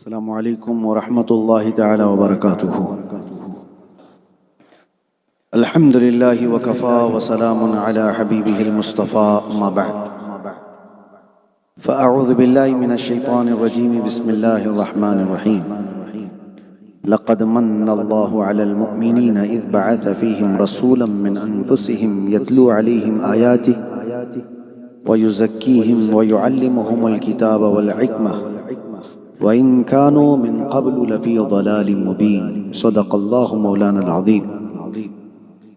السلام علیکم ورحمۃ اللہ تعالی وبرکاتہ۔ الحمد للہ وکفا وسلام علی حبیبہ المصطفیٰ، اما بعد فاعوذ باللہ من الشیطان الرجیم، بسم اللہ الرحمن الرحیم۔ لقد من اللہ علی المؤمنین اذ بعث فیہم رسولا من انفسہم یتلو علیہم آیاتہ ویزکیہم ویعلمہم الکتاب والحکمہ وَإِن كَانُوا مِن قَبْلُ لَفِي ضَلَالٍ مُبِينٍ۔ صدق اللہ مولانا العظیم۔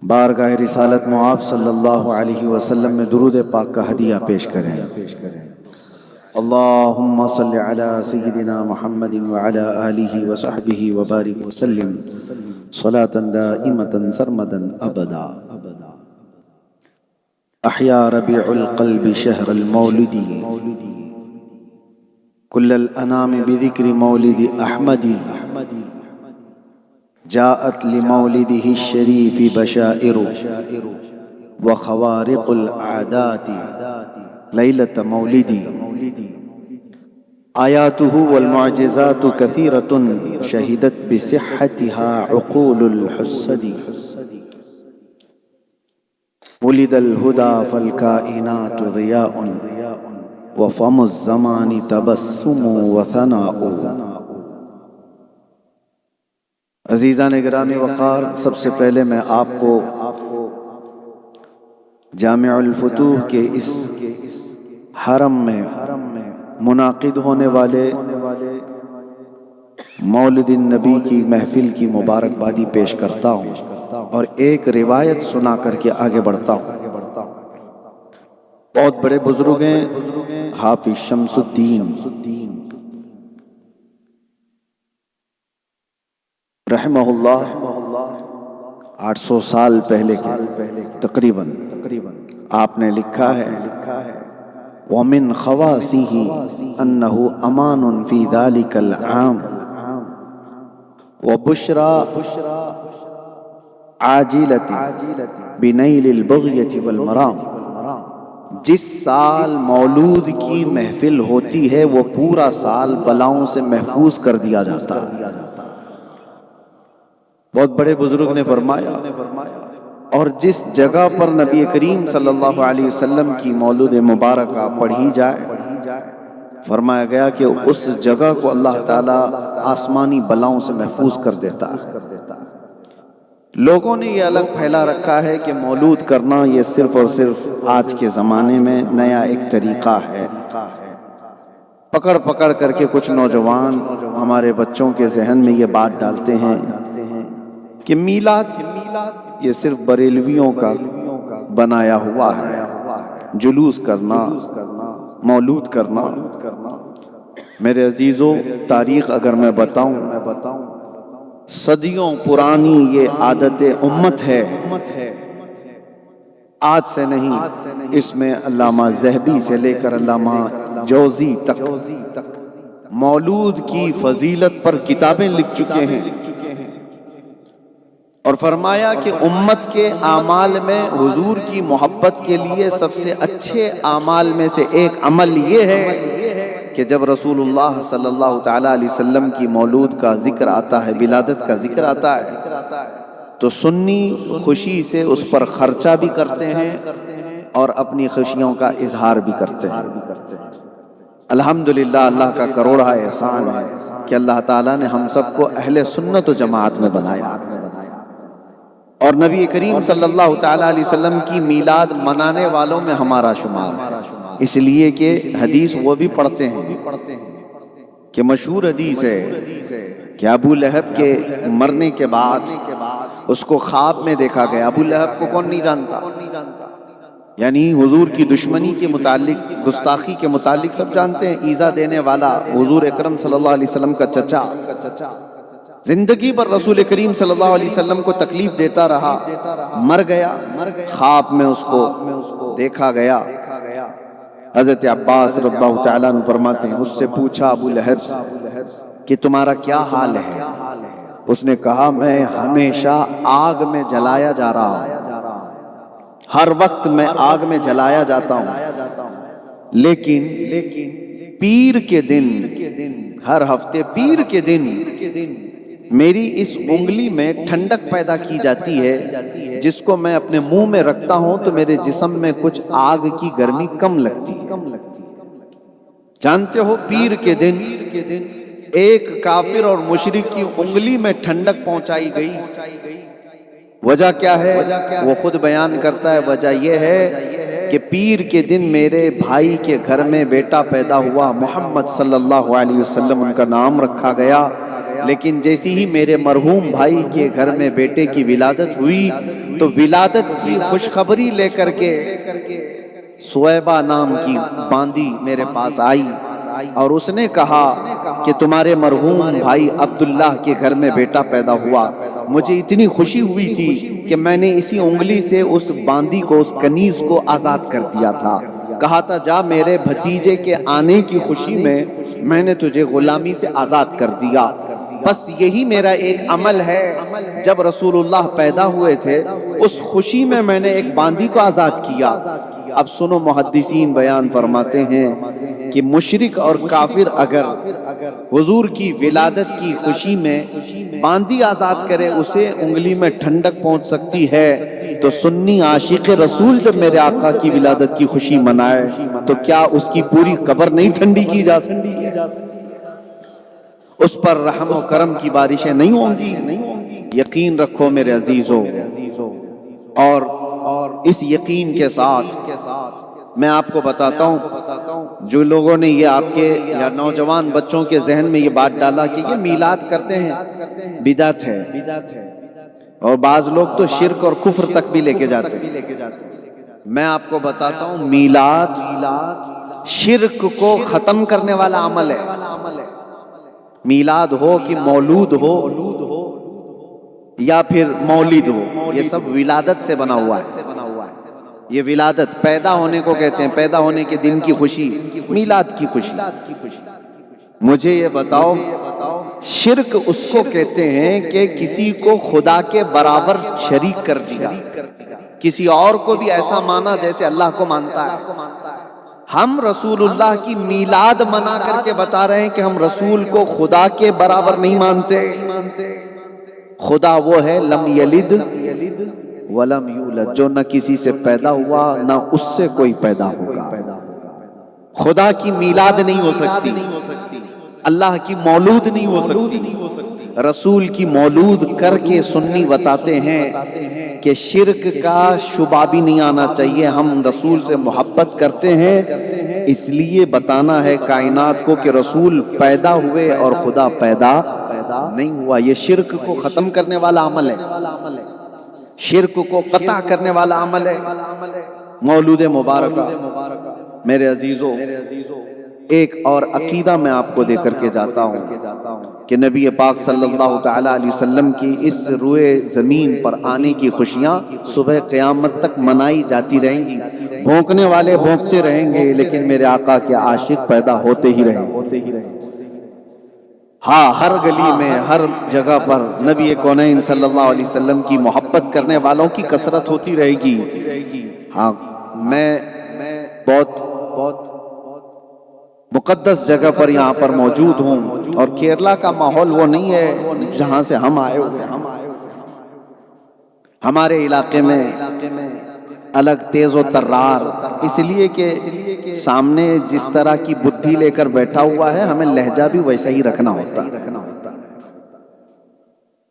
بارگاہ رسالت معاف صلی اللہ علیہ وسلم میں درود پاک کا ہدیہ پیش کریں۔ اللہم صلی علی سیدنا محمد وعلی آلہ وصحبہ وبارک وسلم صلاة دائمة سرمدا ابدا۔ احیا ربیع القلب شہر المولد کل الانام بذکر مولد احمد، جاءت لمولده الشریف بشائر وخوارق العادات لیلۃ مولد، آیاته والمعجزات کثیرة شہدت بصحتها عقول الحسد، ولد الہدی فالکائنات ضیاء وفم الزمان تبسم وثناء۔ عزیزان گرامی وقار، سب سے پہلے میں آپ کو جامع الفتوح کے اس حرم میں منعقد ہونے والے مولد النبی کی محفل کی مبارکبادی پیش کرتا ہوں اور ایک روایت سنا کر کے آگے بڑھتا ہوں۔ بہت بڑے بزرگ ہیں حافظ شمس الدین رحمہ اللہ، 800 سال پہلے کے تقریباً آپ نے لکھا ہے وَمِنْ خَوَاسِهِ أَنَّهُ أَمَانٌ فِي ذَلِكَ الْعَامِ وَبُشْرَى عَاجِلَةٍ بِنَيْلِ الْبُغْيَةِ وَالْمَرَامِ۔ جس سال مولود کی محفل ہوتی ہے وہ پورا سال بلاؤں سے محفوظ کر دیا جاتا ہے۔ بہت بڑے بزرگ نے فرمایا، اور جس جگہ پر نبی کریم صلی اللہ علیہ وسلم کی مولود مبارکہ پڑھی جائے، فرمایا گیا کہ اس جگہ کو اللہ تعالیٰ آسمانی بلاؤں سے محفوظ کر دیتا ہے۔ لوگوں نے یہ الگ پھیلا رکھا ہے کہ مولود کرنا یہ صرف اور صرف آج کے زمانے میں نیا ایک طریقہ ہے۔ پکڑ پکڑ کر کے کچھ نوجوان ہمارے بچوں کے ذہن میں یہ بات ڈالتے ہیں کہ میلاد یہ صرف بریلویوں کا بنایا ہوا ہے، جلوس کرنا، مولود کرنا۔ میرے عزیزوں، تاریخ اگر میں بتاؤں، صدیوں پرانی یہ عادت امت ہے، آج سے نہیں۔ اس میں علامہ ذہبی سے لے کر علامہ جوزی تک مولود کی فضیلت پر کتابیں لکھ چکے ہیں، اور فرمایا کہ امت کے اعمال میں حضور کی محبت کے لیے سب سے اچھے اعمال میں سے ایک عمل یہ ہے کہ جب رسول اللہ صلی اللہ تعالیٰ علیہ وسلم کی مولود کا ذکر آتا ہے، ولادت کا ذکر آتا ہے، تو سنی خوشی سے اس پر خرچہ بھی کرتے ہیں اور اپنی خوشیوں کا اظہار بھی کرتے ہیں۔ الحمدللہ، اللہ کا کروڑا احسان ہے کہ اللہ تعالیٰ نے ہم سب کو اہل سنت و جماعت میں بنایا، اور نبی کریم صلی اللہ تعالیٰ علیہ وسلم کی میلاد منانے والوں میں ہمارا شمار ہے۔ اس لیے کہ حدیث وہ بھی پڑھتے ہیں کہ مشہور حدیث ہے کہ ابو لہب کے مرنے کے بعد اس کو خواب میں دیکھا گیا۔ ابو لہب کو کون نہیں جانتا؟ یعنی حضور کی دشمنی کے متعلق، گستاخی کے متعلق سب جانتے ہیں۔ ایذا دینے والا حضور اکرم صلی اللہ علیہ وسلم کا چچا، زندگی پر رسول کریم صلی اللہ علیہ وسلم کو تکلیف دیتا رہا، مر گیا۔ خواب میں اس کو دیکھا گیا۔ حضرت عباس رضی اللہ تعالیٰ عنہ فرماتے ہیں، اس سے پوچھا ابو لہب سے کہ تمہارا کیا حال ہے؟ اس نے کہا، میں ہمیشہ آگ میں جلایا جا رہا ہوں، ہر وقت میں آگ میں جلایا جاتا ہوں، لیکن پیر کے دن ہر ہفتے پیر کے دن میری اس انگلی میں ٹھنڈک پیدا کی جاتی ہے، جس کو میں اپنے منہ میں رکھتا ہوں تو میرے جسم میں کچھ آگ کی گرمی کم لگتی ہے۔ جانتے ہو پیر کے دن ایک کافر اور مشرک کی انگلی میں ٹھنڈک پہنچائی گئی، وجہ کیا ہے؟ وہ خود بیان کرتا ہے، وجہ یہ ہے کہ پیر کے دن میرے بھائی کے گھر میں بیٹا پیدا ہوا، محمد صلی اللہ علیہ وسلم ان کا نام رکھا گیا، لیکن جیسی ہی میرے مرحوم بھائی کے گھر میں بیٹے کی ولادت ہوئی تو ولادت کی خوشخبری لے کر کے سویبہ نام کی باندی میرے پاس آئی اور اس نے کہا کہ تمہارے مرحوم بھائی عبداللہ کے گھر میں بیٹا پیدا ہوا، مجھے اتنی خوشی ہوئی تھی کہ میں نے اسی انگلی سے اس باندی کو، اس کنیز کو آزاد کر دیا تھا، کہا تھا جا میرے بھتیجے کے آنے کی خوشی میں نے تجھے غلامی سے آزاد کر دیا۔ بس یہی میرا ایک عمل ہے، جب رسول اللہ پیدا ہوئے تھے اس خوشی میں نے ایک باندی کو آزاد کیا۔ اب سنو، محدثین بیان فرماتے ہیں کہ مشرک اور کافر اگر حضور کی ولادت کی خوشی میں باندی آزاد کرے، اسے انگلی میں ٹھنڈک پہنچ سکتی ہے، تو سنی عاشق رسول جب میرے آقا کی ولادت کی خوشی منائے تو کیا اس کی پوری قبر نہیں ٹھنڈی کی جا سکتی؟ اس پر رحم و کرم کی بارشیں نہیں ہوں گی؟ یقین رکھو میرے عزیزو، اور اس یقین کے ساتھ میں آپ کو بتاتا ہوں، جو لوگوں نے یہ آپ کے یا نوجوان بچوں کے ذہن میں یہ بات ڈالا کہ یہ میلاد کرتے ہیں، بدعت ہے، اور بعض لوگ تو شرک اور کفر تک بھی لے کے جاتے ہیں، میں آپ کو بتاتا ہوں میلاد شرک کو ختم کرنے والا عمل ہے۔ میلاد ہو کہ مولود ہو یا پھر مولد ہو، یہ سب ولادت سے بنا ہوا ہے۔ یہ ولادت پیدا ہونے کو کہتے ہیں، پیدا ہونے کے دن کی خوشی، میلاد کی خوشی۔ مجھے یہ بتاؤ، شرک اس کو کہتے ہیں کہ کسی کو خدا کے برابر شریک کر دیا، کسی اور کو بھی ایسا مانا جیسے اللہ کو مانتا ہے۔ ہم رسول اللہ کی میلاد منا کر کے بتا رہے ہیں کہ ہم رسول کو خدا کے برابر نہیں مانتے۔ خدا وہ ہے لم یلد ولم یولد، جو نہ کسی سے پیدا ہوا نہ اس سے کوئی پیدا ہوگا۔ خدا کی میلاد نہیں ہو سکتی، اللہ کی مولود نہیں ہو سکتی۔ رسول کی مولود کر کے سنی بتاتے ہیں کہ شرک کا شبہ بھی نہیں آنا چاہیے، ہم رسول سے محبت کرتے ہیں، اس لیے بتانا ہے کائنات کو کہ رسول پیدا ہوئے اور خدا پیدا نہیں ہوا۔ یہ شرک کو ختم کرنے والا عمل ہے، شرک کو قطع کرنے والا عمل ہے۔ مولود مبارکہ میرے عزیزو، ایک اور عقیدہ میں آپ کو دے کر کے جاتا ہوں کہ نبی پاک صلی اللہ تعالی علیہ وسلم کی اس روئے زمین پر آنے کی خوشیاں صبح قیامت تک منائی جاتی رہیں گی۔ بھونکنے والے بھونکتے رہیں گے لیکن میرے آقا کے عاشق پیدا ہوتے ہی رہیں گے۔ ہاں، ہر گلی میں، ہر جگہ پر نبی کونین صلی اللہ علیہ وسلم کی محبت کرنے والوں کی کثرت ہوتی رہے گی۔ ہاں، میں بہت مقدس جگہ پر یہاں پر موجود ہوں، اور کیرلا کا ماحول وہ نہیں ہے جہاں سے ہم آئے ہوئے ہیں۔ ہمارے علاقے میں الگ تیز و ترار، اس لیے کہ سامنے جس طرح کی بدھی لے کر بیٹھا ہوا ہے ہمیں لہجہ بھی ویسا ہی رکھنا ہوتا ہے۔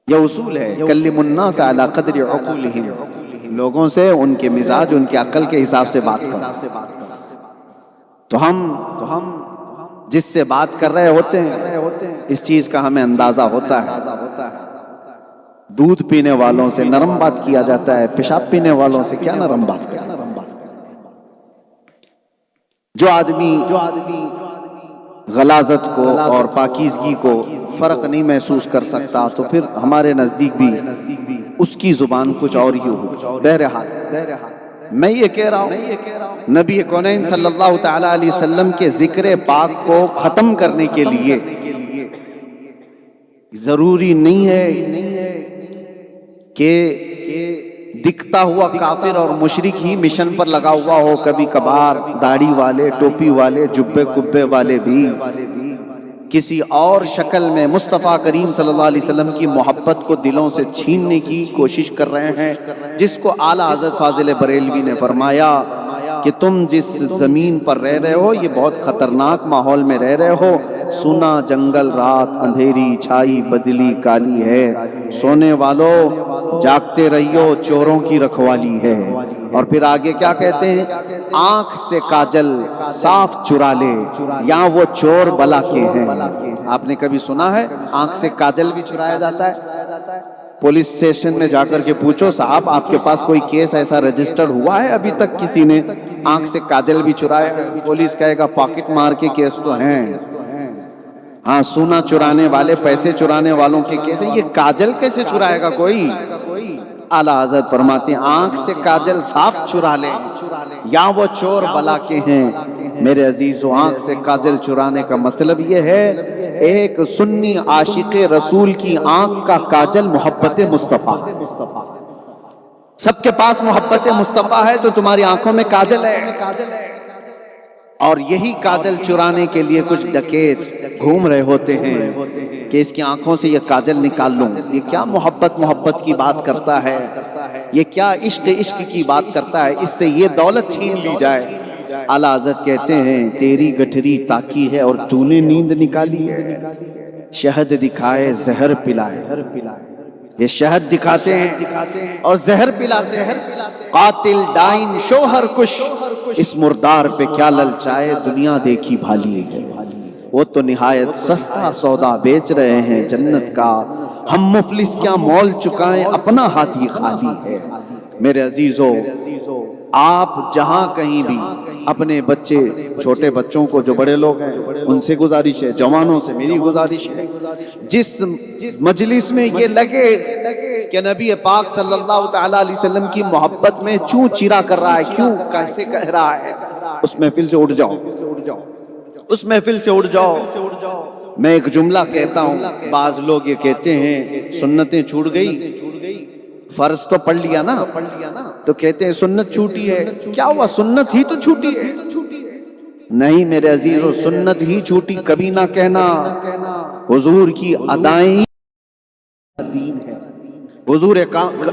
یہ اصول ہے، کلم الناس علی قدر عقولہم، لوگوں سے ان کے مزاج، ان کے عقل کے حساب سے بات کرو۔ تو ہم جس سے بات کر رہے ہوتے ہیں اس چیز کا ہمیں اندازہ ہوتا ہے۔ دودھ پینے والوں سے نرم بات کیا جاتا ہے، پیشاب پینے والوں سے کیا نرم بات کیا۔ جو آدمی غلاظت کو اور پاکیزگی کو فرق نہیں محسوس کر سکتا تو پھر ہمارے نزدیک بھی اس کی زبان کچھ اور ہی ہوگی۔ بہرحال میں یہ کہہ رہا ہوں، نبی کونین صلی اللہ تعالی علیہ وسلم کے ذکر پاک کو ختم کرنے کے لیے ضروری نہیں ہے کہ دکھتا ہوا کافر اور مشرک ہی مشن پر لگا ہوا ہو، کبھی کبھار داڑھی والے، ٹوپی والے، جبے کبے والے بھی کسی اور شکل میں مصطفیٰ کریم صلی اللہ علیہ وسلم کی محبت کو دلوں سے چھیننے کی کوشش کر رہے ہیں، جس کو اعلیٰ حضرت فاضل بریلوی نے فرمایا کہ تم جس زمین پر رہ رہے ہو یہ بہت خطرناک ماحول میں رہ رہے ہو، سنا جنگل رات اندھیری چھائی بدلی کالی ہے، سونے والوں جاگتے رہیو چوروں کی رکھوالی ہے۔ اور پھر آگے کیا کہتے ہیں؟ آنکھ سے کاجل صاف چرا لے یا وہ چور بلا کے ہیں۔ آپ نے کبھی سنا ہے آنکھ سے کاجل بھی چرایا جاتا ہے؟ پولیس اسٹیشن میں جا کر کے پوچھو صاحب آپ کے پاس کوئی کیس ایسا رجسٹر ہوا ہے ابھی تک کسی نے آنکھ سے کاجل بھی چرایا؟ پولیس کہے گا پاکٹ مار کے کیس تو ہیں، ہاں سونا چرانے والے پیسے چرانے والوں کے کیس ہیں، یہ کاجل کیسے چرائے گا کوئی؟ اعلیٰ حضرت فرماتے ہیں آنکھ سے کاجل صاف چرا لے یا وہ چور بلا کے ہیں۔ میرے عزیزو، آنکھ سے کاجل چرانے کا مطلب یہ ہے ایک سنی عاشق رسول کی آنکھ کا کاجل محبت مصطفیٰ۔ سب کے پاس محبت مصطفیٰ ہے تو تمہاری آنکھوں میں کاجل ہے، اور یہی کاجل چرانے کے لیے کچھ ڈکیت گھوم رہے ہوتے ہیں کہ اس کی آنکھوں سے یہ کاجل نکال لوں۔ یہ کیا محبت کی بات کرتا ہے، یہ کیا عشق کی بات کرتا ہے، اس سے یہ دولت چھین لی جائے۔ اعلیٰ حضرت کہتے ہیں تیری گٹھری تاکی ہے اور تو نے نیند نکالی ہے، شہد دکھائے زہر پلائے۔ یہ شہد دکھاتے ہیں اور زہر پلاتے ہیں۔ قاتل ڈائن شوہر کش، اس مردار پہ کیا للچائے، دنیا دیکھی بھالی ہے۔ وہ تو نہایت سستا سودا بیچ رہے ہیں جنت کا، ہم مفلس کیا مول چکائیں، اپنا ہاتھ ہی خالی ہے۔ میرے عزیزو، آپ جہاں کہیں بھی اپنے بچے، چھوٹے بچوں کو، جو بڑے لوگ ہیں ان سے گزارش ہے، جوانوں سے میری گزارش ہے، جس مجلس میں یہ لگے کہ نبی پاک صلی اللہ تعالی علیہ وسلم کی محبت میں چوں چرا کر رہا ہے، کیوں کیسے کہہ رہا ہے، اس محفل سے اٹھ جاؤ، اس محفل سے اٹھ جاؤ۔ میں ایک جملہ کہتا ہوں، بعض لوگ یہ کہتے ہیں سنتیں چھوٹ گئی، فرض تو پڑھ لیا نا، تو کہتے ہیں سنت چھوٹی ہے۔ کیا ہوا، سنت ہی تو چھوٹی ہے؟ نہیں میرے عزیزو، سنت ہی چھوٹی کبھی نہ کہنا، حضور کی ادائیں دین ہے، حضور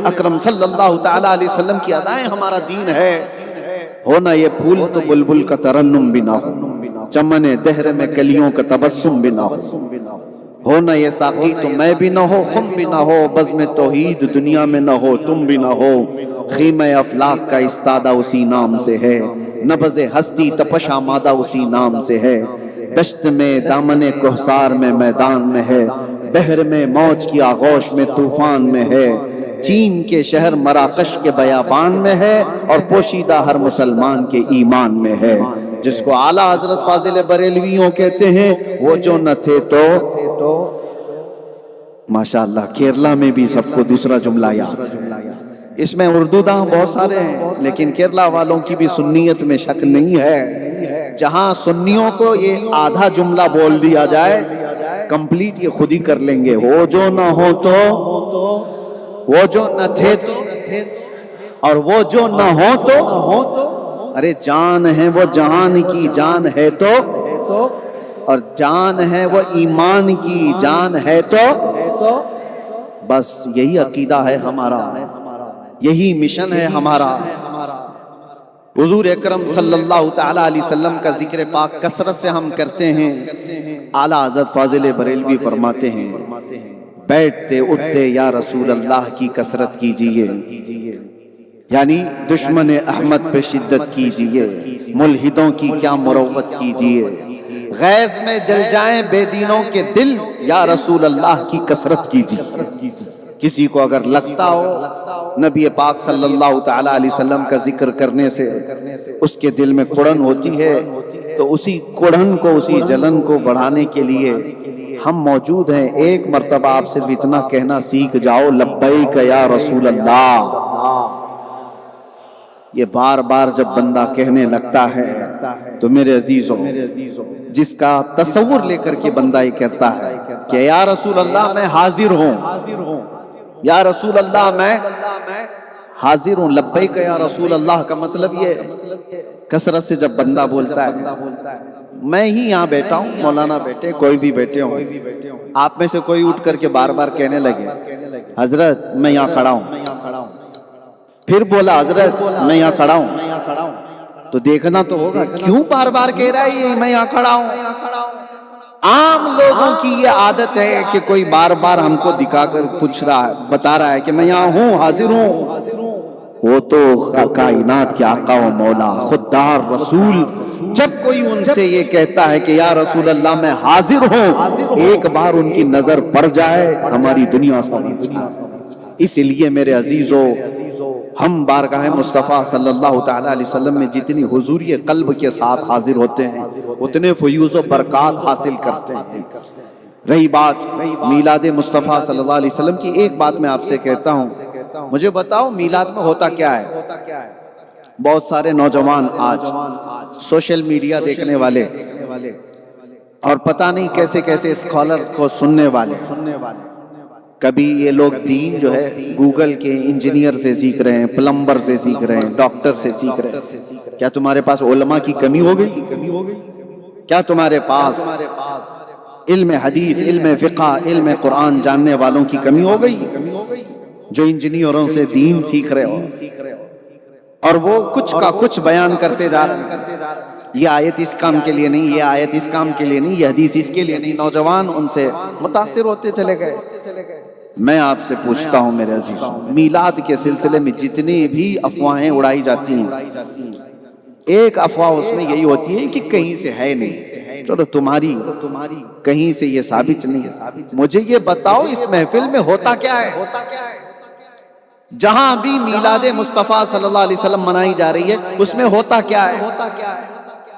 اکرم صلی اللہ تعالی علیہ وسلم کی ادائیں ہمارا دین ہے۔ ہونا یہ پھول تو بلبل کا ترنم بھی نہ ہو، چمن دہر میں کلیوں کا تبسم بھی نہ ہو، ہونا یہ ساقی تو میں بھی نہ ہو، خم بھی نہ ہو، بزم توحید دنیا میں نہ ہو، تم بھی نہ ہو، خیمہ افلاک کا استادہ اسی نام سے ہے، نبض ہستی تپش آمادہ اسی نام سے ہے، دشت میں دامن کوہسار میں میدان میں ہے، بحر میں موج کی آغوش میں طوفان میں ہے، چین کے شہر مراکش کے بیابان میں ہے، اور پوشیدہ ہر مسلمان کے ایمان میں ہے۔ جس کو اعلیٰ حضرت فاضل بریلویوں کہتے ہیں، وہ جو نہ تھے تو ماشاءاللہ کیرلا میں بھی سب کو دوسرا جملہ یاد ہے۔ اس میں اردو داں بہت سارے ہیں، لیکن کیرلا والوں کی بھی سنیت میں شک نہیں ہے۔ جہاں سنیوں کو یہ آدھا جملہ بول دیا جائے، کمپلیٹ یہ خود ہی کر لیں گے، وہ جو نہ ہو تو، وہ جو نہ تھے تو، اور وہ جو نہ ہو تو، ارے جان ہے وہ جہان کی جان ہے تو، اور جان ہے وہ ایمان کی جان ہے تو، بس یہی عقیدہ ہے ہمارا، یہی مشن ہے ہمارا۔ حضور اکرم صلی اللہ تعالی علیہ وسلم کا ذکر پاک کثرت سے ہم کرتے ہیں۔ اعلیٰ حضرت فاضل بریلوی فرماتے ہیں بیٹھتے اٹھتے یا رسول اللہ کی کثرت کیجئے، یعنی دشمن احمد پہ شدت کیجئے، ملحدوں کی کیا مروت کیجئے، غیظ میں جل جائیں بے دینوں کے دل، یا رسول اللہ کی کثرت کیجئے۔ کسی کو اگر لگتا ہو نبی پاک صلی اللہ تعالی علیہ وسلم کا ذکر کرنے سے اس کے دل میں کڑن ہوتی ہے، تو اسی کڑن کو، اسی جلن کو بڑھانے کے لیے ہم موجود ہیں۔ ایک مرتبہ آپ صرف اتنا کہنا سیکھ جاؤ، لبیک یا رسول اللہ۔ یہ بار بار جب بندہ کہنے لگتا ہے تو میرے عزیزوں، جس کا تصور لے کر کے بندہ یہ کہتا ہے کہ یا رسول اللہ میں حاضر ہوں، یا رسول اللہ میں حاضر ہوں، لبیک یا رسول اللہ کا مطلب یہ کثرت سے جب بندہ بولتا ہے میں ہی یہاں بیٹھا ہوں، مولانا بیٹھے، کوئی بھی بیٹھے ہوں، آپ میں سے کوئی اٹھ کر کے بار بار کہنے لگے حضرت میں یہاں کھڑا ہوں، پھر بولا حضرت میں یہاں کھڑا ہوں، تو دیکھنا تو ہوگا کیوں بار بار کہہ رہا ہے یہ میں یہاں کھڑا ہوں۔ عام لوگوں کی یہ عادت ہے کہ کوئی بار بار ہم کو دکھا کر پوچھ رہا ہے، بتا رہا ہے کہ میں یہاں ہوں، حاضر ہوں۔ وہ تو کائنات کے آقا و مولا خوددار رسول جب کوئی ان سے یہ کہتا ہے کہ یا رسول اللہ میں حاضر ہوں، ایک بار ان کی نظر پڑ جائے ہماری دنیا سمجھ جائے۔ اس لیے میرے عزیزو، ہم بارگاہ مصطفیٰ صلی اللہ تعالیٰ علیہ وسلم میں جتنی حضوری قلب کے ساتھ حاضر ہوتے ہیں اتنے فیوز و برکات حاصل کرتے ہیں۔ رہی بات میلاد مصطفیٰ صلی اللہ علیہ وسلم کی، ایک بات میں آپ سے کہتا ہوں، مجھے بتاؤ میلاد میں ہوتا کیا ہے؟ بہت سارے نوجوان آج سوشل میڈیا دیکھنے والے اور پتہ نہیں کیسے کیسے اسکالر کو سننے والے، کبھی یہ لوگ دین جو ہے گوگل کے انجینئر سے سیکھ رہے ہیں، پلمبر سے سیکھ رہے ہیں، ڈاکٹر سے سیکھ رہے ہیں۔ کیا تمہارے پاس علماء کی کمی ہو گئی؟ کیا تمہارے پاس علم حدیث، علم فقہ، علم قرآن جاننے والوں کی کمی ہو گئی جو انجینئروں سے دین سیکھ رہے ہو؟ اور وہ کچھ کا کچھ بیان کرتے جا رہے ہیں، یہ آیت اس کام کے لیے نہیں، یہ آیت اس کام کے لیے نہیں، یہ حدیث اس کے لیے نہیں۔ نوجوان ان سے متاثر ہوتے چلے گئے۔ میں آپ سے پوچھتا ہوں میرے عزیزوں، میلاد کے سلسلے میں جتنی بھی افواہیں اڑائی جاتی ہیں، ایک افواہ اس میں یہی ہوتی ہے کہ کہیں سے ہے نہیں۔ چلو تمہاری کہیں سے یہ ثابت نہیں ہے، مجھے یہ بتاؤ اس محفل میں ہوتا کیا ہے؟ جہاں بھی میلاد مصطفیٰ صلی اللہ علیہ وسلم منائی جا رہی ہے اس میں ہوتا کیا ہے؟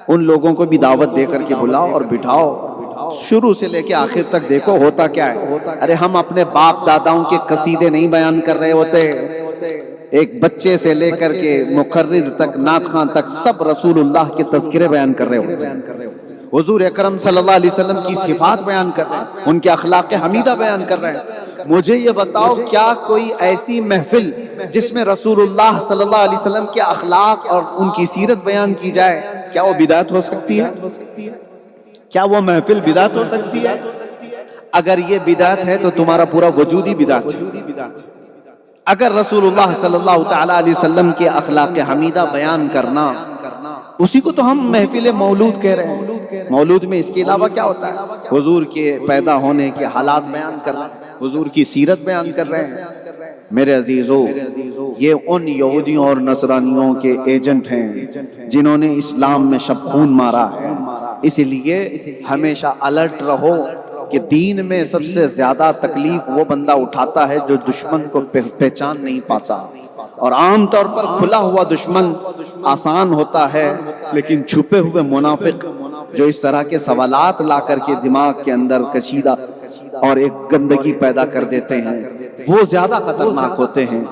ان لوگوں کو بھی دعوت دے کر کے بلاؤ اور بٹھاؤ، شروع سے لے کے آخر تک دیکھو ہوتا کیا ہے۔ ارے ہم اپنے باپ داداؤں کے قصیدے نہیں بیان کر رہے ہوتے، ایک بچے سے لے کر کے مقرر تک، نعت خواں تک، سب رسول اللہ کے تذکرے بیان کر رہے ہوتے ہیں، حضور اکرم صلی اللہ علیہ وسلم کی صفات بیان کر رہے ہیں، ان کے اخلاق حمیدہ بیان کر رہے ہیں۔ مجھے یہ بتاؤ کیا کوئی ایسی محفل جس میں رسول اللہ صلی اللہ علیہ وسلم کے اخلاق اور ان کی سیرت بیان کی جائے، کیا وہ بدعت ہو سکتی ہے؟ کیا وہ محفل بدعت ہو سکتی ہے؟ اگر یہ بدعت ہے تو تمہارا پورا وجود ہی بدعت ہے۔ اگر رسول اللہ صلی اللہ تعالیٰ علیہ وسلم کے اخلاق حمیدہ بیان کرنا، اسی کو تو ہم محفل مولود کہہ رہے ہیں۔ مولود میں اس کے علاوہ کیا ہوتا ہے؟ حضور کے پیدا ہونے کے حالات بیان کر رہے ہیں، حضور کی سیرت بیان کر رہے ہیں۔ میرے عزیزو، یہ ان یہودیوں اور نصرانیوں کے ایجنٹ ہیں جنہوں نے اسلام میں شب خون مارا ہے۔ اس لیے ہمیشہ الرٹ رہو کہ دین میں سب سے زیادہ تکلیف وہ بندہ اٹھاتا ہے جو دشمن کو پہچان نہیں پاتا، اور عام طور پر کھلا ہوا دشمن آسان ہوتا ہے، لیکن چھپے ہوئے منافق جو اس طرح کے سوالات لا کر کے دماغ کے اندر کشیدہ اور ایک گندگی پیدا کر دیتے ہیں، وہ زیادہ خطرناک ہوتے ہیں۔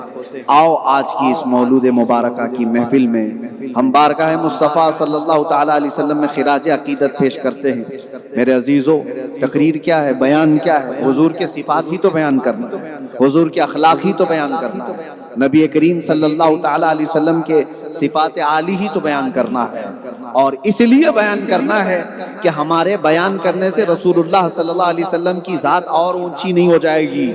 آؤ آج کی اس مولود مبارکہ کی محفل میں ہم بارگاہ مصطفیٰ صلی اللہ تعالیٰ علیہ وسلم میں خراج عقیدت پیش کرتے ہیں۔ میرے عزیزو، تقریر کیا ہے، بیان کیا ہے؟ حضور کے صفات ہی تو بیان کرنا ہے، حضور کے اخلاق ہی تو بیان کرنا ہے، نبی کریم صلی اللہ تعالیٰ علیہ وسلم کے صفات عالی ہی تو بیان کرنا ہے۔ اور اس لیے بیان کرنا ہے کہ ہمارے بیان کرنے سے رسول اللہ صلی اللہ علیہ وسلم کی ذات اور اونچی نہیں ہو جائے گی،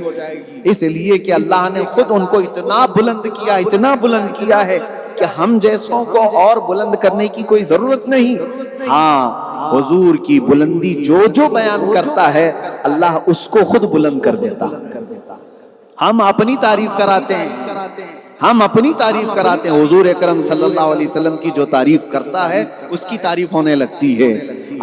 اس لیے کہ اللہ نے خود ان کو اتنا بلند کیا، اتنا بلند کیا ہے کہ ہم جیسوں کو اور بلند کرنے کی کوئی ضرورت نہیں۔ ہاں، حضور کی بلندی جو جو بیان کرتا ہے اللہ اس کو خود بلند کر دیتا ہے۔ ہم اپنی تعریف کراتے ہیں، ہم اپنی تعریف کراتے ہیں، حضور اکرم صلی اللہ علیہ وسلم کی جو تعریف کرتا ہے اس کی تعریف ہونے لگتی ہے۔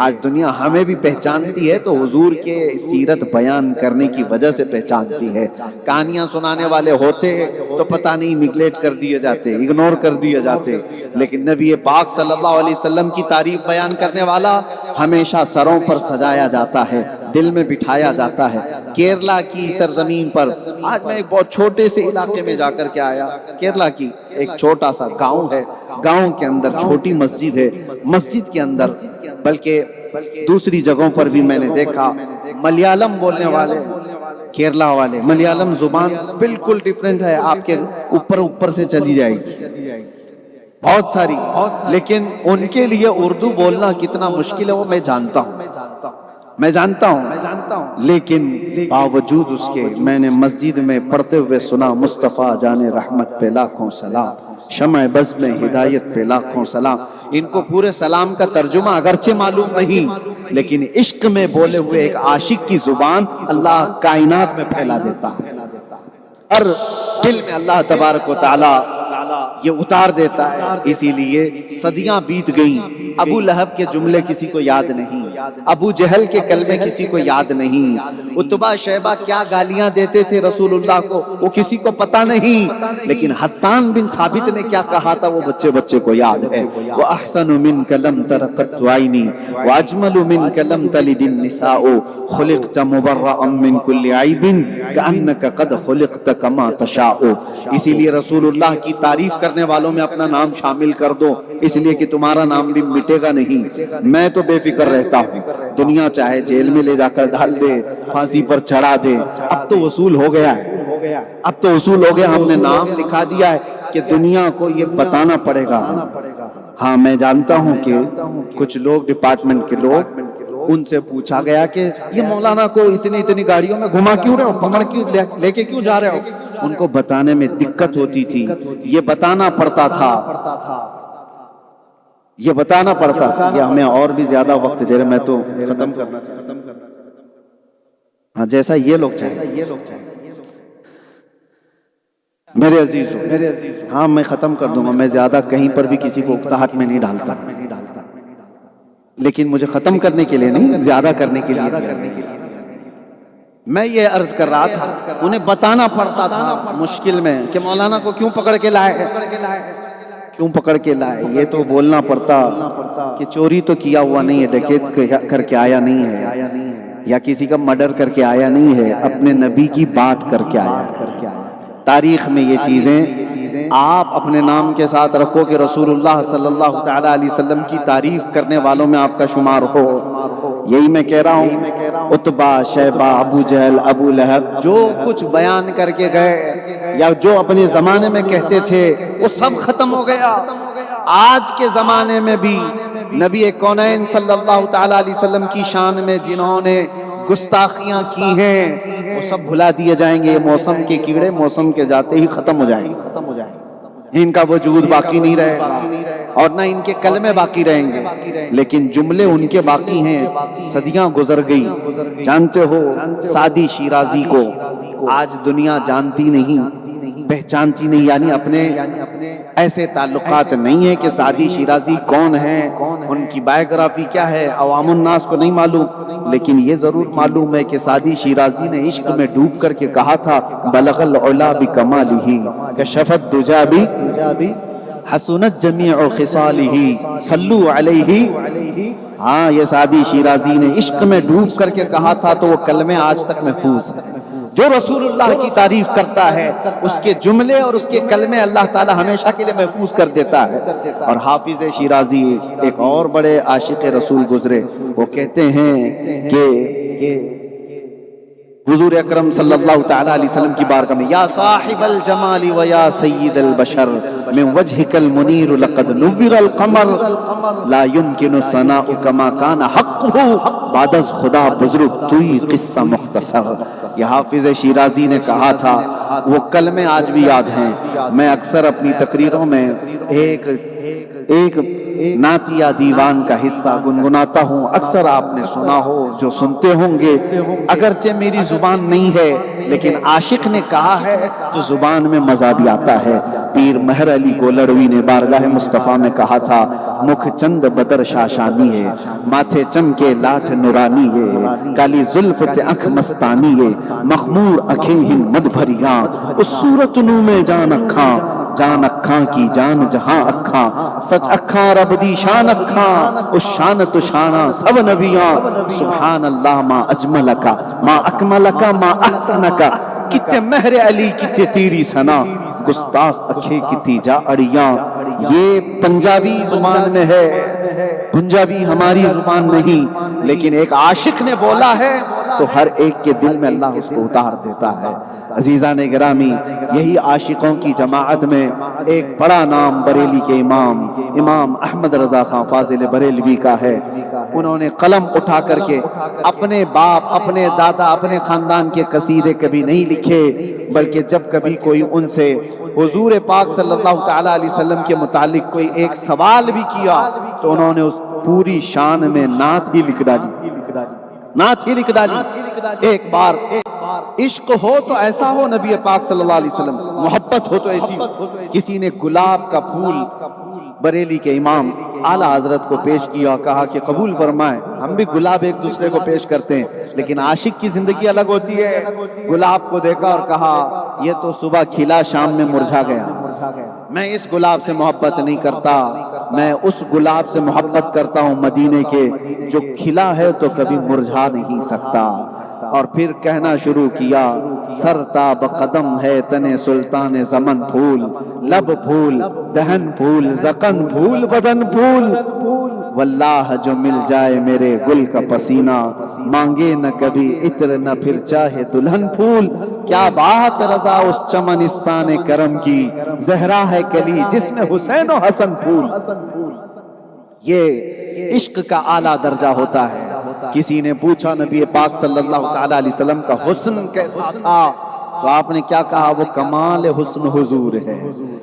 آج دنیا ہمیں بھی پہچانتی ہے تو حضور کے سیرت بیان کرنے کی وجہ سے پہچانتی ہے۔ کہانیاں سنانے والے ہوتے تو پتہ نہیں نگلیکٹ کر دیے جاتے، اگنور کر دیے جاتے، لیکن نبی پاک صلی اللہ علیہ وسلم کی تعریف بیان کرنے والا ہمیشہ سروں پر سجایا جاتا ہے، دل میں بٹھایا جاتا ہے۔ کیرلا کی سرزمین پر آج میں ایک بہت چھوٹے سے علاقے میں جا کر کے آیا، کیرلا کی ایک چھوٹا سا گاؤں ہے، گاؤں کے اندر چھوٹی مسجد ہے، مسجد کے اندر بلکہ دوسری جگہوں پر بھی میں نے دیکھا ملیالم بولنے والے، کیرلا والے، ملیالم زبان بالکل ڈیفرنٹ ہے، آپ کے اوپر سے چلی جائے گی، بہت ساری، لیکن ان کے لیے اردو بولنا کتنا مشکل ہے وہ میں جانتا ہوں، لیکن باوجود اس کے میں نے مسجد میں پڑھتے ہوئے سنا مصطفیٰ جان رحمت پہ لاکھوں سلام، شمع بز میں ہدایت پہ لاکھوں سلام۔ ان کو پورے سلام کا ترجمہ اگرچہ معلوم نہیں، لیکن عشق میں بولے ہوئے ایک عاشق کی زبان اللہ کائنات میں پھیلا دیتا ہے، ہر دل میں اللہ تبارک و تعالی یہ اتار دیتا ہے۔ اسی لیے صدیاں بیت گئیں، ابو لہب کے جملے کسی کو یاد نہیں، ابو جہل کے کلمے کسی کو یاد نہیں، عتبہ شیبہ کیا گالیاں دیتے تھے رسول اللہ کو وہ کسی کو پتہ نہیں، لیکن حسان بن ثابت نے کیا کہا تھا وہ بچے کو یاد ہے۔ وَأَحْسَنُ مِنْكَ لَمْ تَرَ قَطُّ عَيْنِي وَأَجْمَلُ مِنْكَ لَمْ تَلِدِ النِّسَاءُ خُلِقْتَ مُبَرَّأً مِنْ كُلِّ عَيْبٍ كَأَنَّكَ قَدْ خُلِقْتَ كَمَا تَشَاءُ۔ اسی لیے رسول اللہ کی تعریف کرنے والوں میں اپنا نام شامل کر دو، اس لیے کہ تمہارا نام بھی مٹے گا نہیں۔ میں تو بے فکر رہتا ہوں، دنیا چاہے جیل میں لے جا کر ڈال دے، پھانسی پر چڑھا دے، اب تو وصول ہو گیا ہے، اب تو وصول ہو گیا، ہم نے نام لکھا دیا ہے کہ دنیا کو یہ بتانا پڑے گا۔ ہاں میں جانتا ہوں کہ کچھ لوگ ڈپارٹمنٹ کے لوگ، ان سے پوچھا گیا کہ یہ مولانا کو اتنی گاڑیوں میں گھما کیوں رہے ہو، پکڑ کیوں لے کے کیوں جا رہے ہو؟ ان کو بتانے میں دقت ہوتی تھی، یہ بتانا پڑتا تھا کہ ہمیں اور بھی زیادہ وقت دے رہے، میں تو ختم کرنا چاہتا ہوں، ہاں جیسا یہ لوگ چاہیں میرے عزیزوں، ہاں میں ختم کر دوں گا، میں زیادہ کہیں پر بھی کسی کو اکتاہٹ میں نہیں ڈالتا، لیکن مجھے ختم کرنے کے لیے نہیں، زیادہ کرنے کے لیے میں یہ عرض کر رہا تھا، انہیں بتانا پڑتا تھا مشکل میں کہ مولانا کو کیوں پکڑ کے لائے، کیوں پکڑ کے لائے، یہ تو بولنا پڑتا کہ چوری تو کیا ہوا نہیں ہے، ڈکیت کر کے آیا نہیں ہے، یا کسی کا مرڈر کر کے آیا نہیں ہے، اپنے نبی کی بات کر کے آیا۔ تاریخ میں یہ چیزیں آپ اپنے نام کے ساتھ رکھو کہ رسول اللہ صلی اللہ تعالی علیہ وسلم کی تعریف کرنے والوں میں آپ کا شمار ہو۔ یہی میں کہہ رہا ہوں، عتبہ شیبہ ابو جہل ابو لہب جو کچھ بیان کر کے گئے یا جو اپنے زمانے میں کہتے تھے وہ سب ختم ہو گیا۔ آج کے زمانے میں بھی نبی کونین صلی اللہ تعالی علیہ وسلم کی شان میں جنہوں نے گستاخیاں کی ہیں وہ سب بھلا دیے جائیں گے، موسم کے کیڑے موسم کے جاتے ہی ختم ہو جائیں گے، ان کا وجود باقی نہیں رہے گا اور نہ ان کے کلمے باقی رہیں گے، لیکن جملے ان کے باقی ہیں۔ صدیاں گزر گئی، جانتے ہو سعدی شیرازی کو آج دنیا جانتی نہیں، پہچانتی نہیں، یعنی اپنے ایسے تعلقات نہیں ہیں کہ سعدی شیرازی کون ہیں، ان کی بائیوگرافی کیا ہے، عوام الناس کو نہیں معلوم، لیکن یہ ضرور معلوم ہے کہ سعدی شیرازی نے عشق میں ڈوب کر کے کہا تھا بلغ العلا بکمالہ کشف الدجا حسنت جمیع خصالہ صلو علیہ۔ ہاں یہ سعدی شیرازی نے عشق میں ڈوب کر کے کہا تھا، تو وہ کلمے آج تک محفوظ ہیں۔ جو رسول اللہ کی تعریف کرتا ہے اس کے جملے اور اس کے کلمے اللہ تعالی ہمیشہ کے لیے محفوظ کر دیتا ہے۔ اور حافظ شیرازی ایک اور بڑے عاشق رسول گزرے، وہ کہتے ہیں کہ حضور اکرم صلی اللہ تعالی علیہ وسلم کی بارگاہ میں یا صاحب الجمال و یا سید البشر من وجهك المنیر لقد نور القمر لا يمكن ثناء كما كان حقه بعد از خدا بزرگ توئی قصہ مختصر۔ یہ حافظ شیرازی نے کہا تھا، وہ کلمے آج بھی یاد ہیں۔ میں اکثر اپنی تقریروں میں ایک نعتیہ دیوان کا حصہ گنگناتا ہوں، اکثر آپ نے سنا ہو، جو سنتے ہوں گے، اگرچہ میری زبان نہیں ہے لیکن عاشق نے کہا ہے تو زبان میں مزہ بھی آتا ہے۔ پیر مہر علی گولڑوی نے بارگاہ مصطفیٰ میں کہا تھا، مکھ چند بدر شاشانی ہے، ماتھے چمکے لاٹھ نورانی ہے، کالی زلف تے اکھ مستانی ہے، مخمور اکھیں ہن مد بھریاں، اس صورت نو میں جان اکھاں، جان اکھاں کی جان جہاں اکھاں، سچ اکھاں رب دی شان اکھاں، اس شان تو شانہ سب نبیاں، سبحان اللہ ما اجملکا ما اکملکا ما احسنکا، کتے مہر علی کتے تیری سنا، گستاخ اکھے کتی جا اڑیاں۔ یہ پنجابی زبان میں ہے، پنجابی ہماری زبان نہیں، لیکن ایک عاشق نے بولا ہے تو ہر ایک کے دل میں اللہ اس کو اتار دیتا ہے۔ عزیزان گرامی، یہی عاشقوں کی جماعت میں ایک بڑا نام بریلی کے امام احمد رضا خان فاضل بریلوی کا ہے۔ انہوں نے قلم اٹھا کر کے اپنے باپ، اپنے دادا، اپنے خاندان کے قصیدے کبھی نہیں لکھے، بلکہ جب کبھی کوئی ان سے حضور پاک صلی اللہ تعالیٰ علیہ وسلم کے متعلق کوئی ایک سوال بھی کیا تو انہوں نے اس پوری شان میں نعت ہی لکھ ڈالی، نعت ہی لکھ ڈالی۔ ایک بار عشق ہو تو ایسا ہو نبی پاک صلی اللہ علیہ وسلم سے، محبت ہو تو ایسی ہو۔ کسی نے گلاب کا پھول بریلی کے امام اعلیٰ حضرت کو پیش کیا، کہا کہ قبول فرمائیں، ہم بھی گلاب ایک دوسرے کو پیش کرتے ہیں، لیکن عاشق کی زندگی الگ ہوتی ہے۔ گلاب کو دیکھا اور کہا یہ تو صبح کھلا شام میں مرجھا گیا، میں اس گلاب سے محبت نہیں کرتا، میں اس گلاب سے محبت کرتا ہوں مدینے کے جو کھلا ہے تو کبھی مرجھا نہیں سکتا۔ اور پھر کہنا شروع کیا، سرتاب قدم ہے تنے سلطان زمن پھول، لب پھول، دہن پھول، زقن پھول، بدن پھول، واللہ جو مل جائے میرے گل کا پسینہ، مانگے نہ کبھی عطر نہ پھر چاہے دلہن پھول۔ کیا بات رضا اس چمنستان کرم کی، زہرا ہے کلی جس میں حسین و حسن پھول۔ یہ عشق کا اعلیٰ درجہ ہوتا ہے۔ کسی نے پوچھا نبی پاک صلی اللہ تعالیٰ علیہ وسلم کا حسن کیسا تھا تو آپ نے کیا کہا، وہ کمال حسن حضور ہے